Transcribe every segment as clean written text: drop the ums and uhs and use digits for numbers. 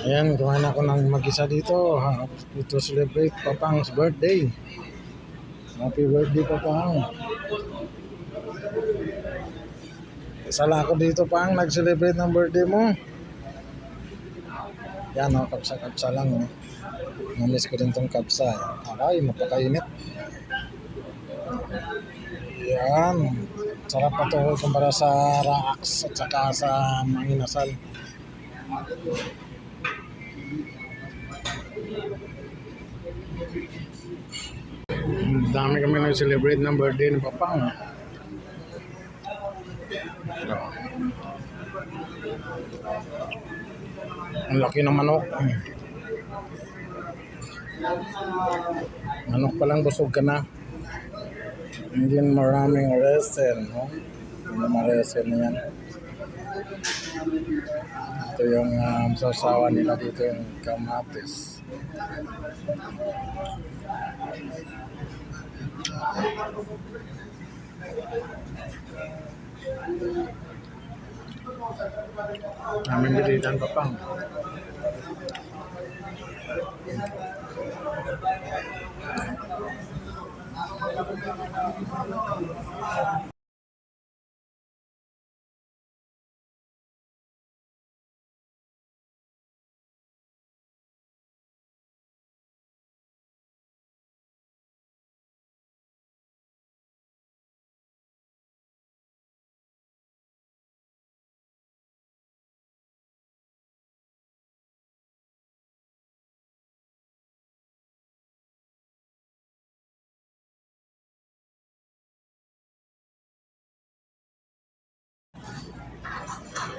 Ayan, kumain ako ng mag-isa dito. To celebrate Papang's birthday. Happy birthday, Papang. Isa lang ako dito, Pang, nag-celebrate ng birthday mo. Yan, kapsa-kapsa lang. Namiss ko din tong kapsa. Ay, mapakainit. Yan. Sarap pa to kumpara sa racks at saka sa manginasal. Dami kami nag-celebrate ng birthday ni Papang. Ang laki ng manok. Manok pa lang busog ka na. Hindi maraming resin, no? Hindi ma-resin na yan. Ito yung sasawa nila dito, yung kamatis. Namin bilitan pa pang.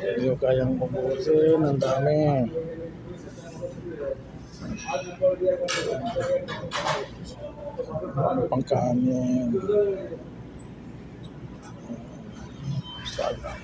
Hindi ko kayang bubusin. Ang dami. Pangkanin. Salang.